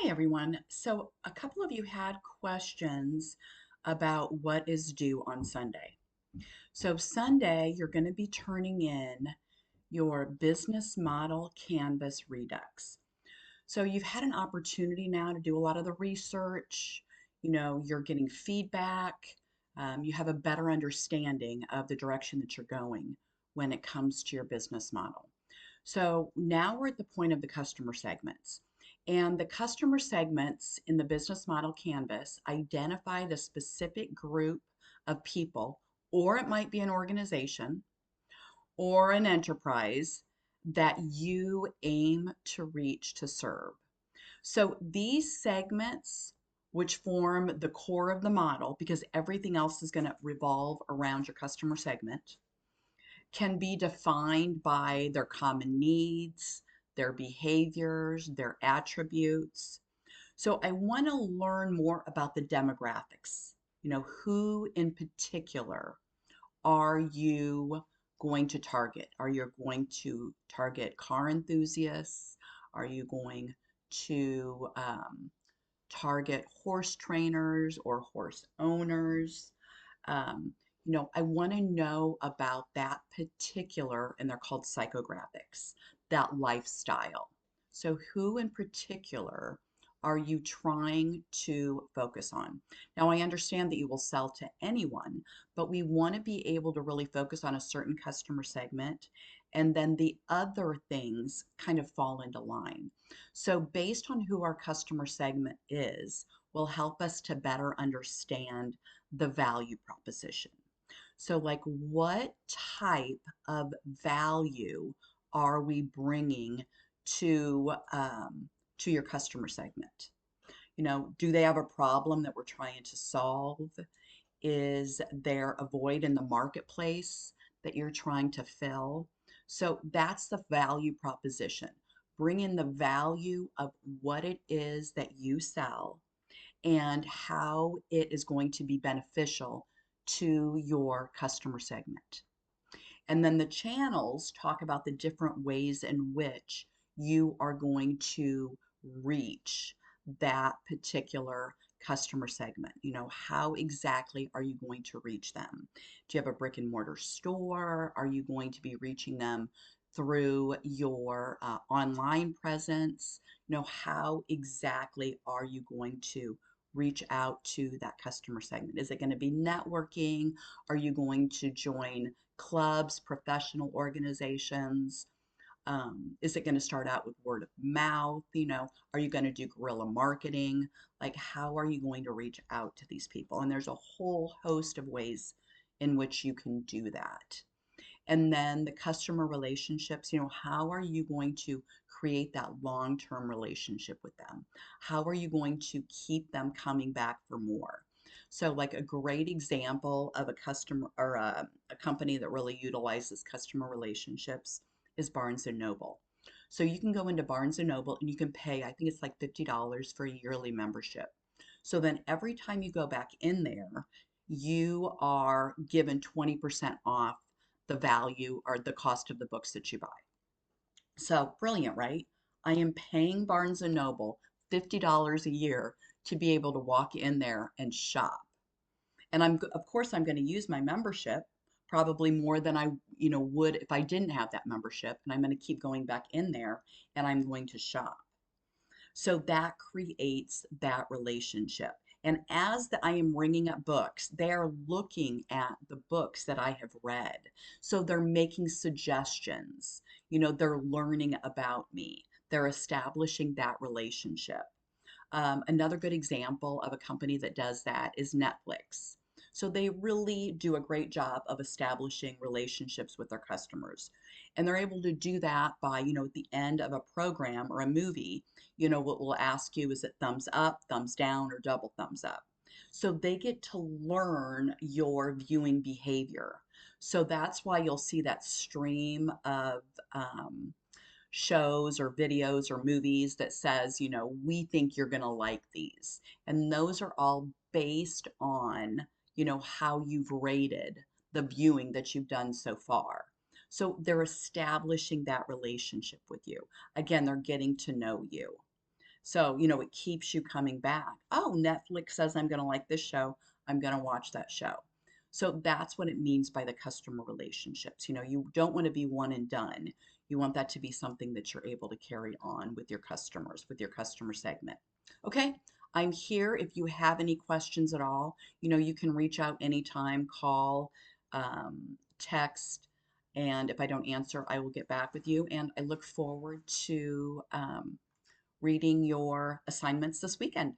Hi, everyone. So, a couple of you had questions about what is due on Sunday. So, Sunday, you're going to be turning in your business model Canvas Redux. So, you've had an opportunity now to do a lot of the research. You're getting feedback. You have a better understanding of the direction that you're going when it comes to your business model. So now we're at the point of the customer segments. And the customer segments in the business model canvas identify the specific group of people, or it might be an organization or an enterprise that you aim to reach to serve. So these segments, which form the core of the model, because everything else is going to revolve around your customer segment, can be defined by their common needs, their behaviors, their attributes. So I want to learn more about the demographics. Who in particular are you going to target? Are you going to target car enthusiasts? Are you going to target horse trainers or horse owners? Um, I want to know about that particular, and they're called psychographics, that lifestyle. So, who in particular are you trying to focus on? Now, I understand that you will sell to anyone, but we want to be able to really focus on a certain customer segment, and then the other things kind of fall into line. So, based on who our customer segment is, will help us to better understand the value proposition. So, like, what type of value are we bringing to your customer segment? Do they have a problem that we're trying to solve? Is there a void in the marketplace that you're trying to fill? So that's the value proposition. Bring in the value of what it is that you sell and how it is going to be beneficial to your customer segment. And then the channels talk about the different ways in which you are going to reach that particular customer segment. How exactly are you going to reach them? Do you have a brick and mortar store? Are you going to be reaching them through your online presence? How exactly are you going to reach out to that customer segment? Is it going to be networking? Are you going to join clubs, professional organizations? Is it going to start out with word of mouth? Are you going to do guerrilla marketing? Like, how are you going to reach out to these people? And there's a whole host of ways in which you can do that. And then the customer relationships, how are you going to create that long-term relationship with them? How are you going to keep them coming back for more? So, like a great example of a customer or a company that really utilizes customer relationships is Barnes and Noble. So you can go into Barnes and Noble and you can pay, I think it's like $50 for a yearly membership. So then every time you go back in there, you are given 20% off the value or the cost of the books that you buy. So brilliant, right? I am paying Barnes and Noble $50 a year to be able to walk in there and shop. And of course I'm going to use my membership probably more than I, would if I didn't have that membership, and I'm going to keep going back in there and I'm going to shop. So that creates that relationship. And I am ringing up books, they're looking at the books that I have read. So they're making suggestions, they're learning about me, they're establishing that relationship. Another good example of a company that does that is Netflix. So they really do a great job of establishing relationships with their customers. And they're able to do that by, at the end of a program or a movie, what we'll ask you is it thumbs up, thumbs down, or double thumbs up. So they get to learn your viewing behavior. So that's why you'll see that stream of shows or videos or movies that says, we think you're going to like these. And those are all based on, how you've rated the viewing that you've done so far. So they're establishing that relationship with you. Again, they're getting to know you. So, it keeps you coming back. Oh, Netflix says I'm going to like this show. I'm going to watch that show. So that's what it means by the customer relationships. You don't want to be one and done. You want that to be something that you're able to carry on with your customers, with your customer segment. Okay, I'm here if you have any questions at all. You can reach out anytime, call, text, and if I don't answer, I will get back with you. And I look forward to reading your assignments this weekend.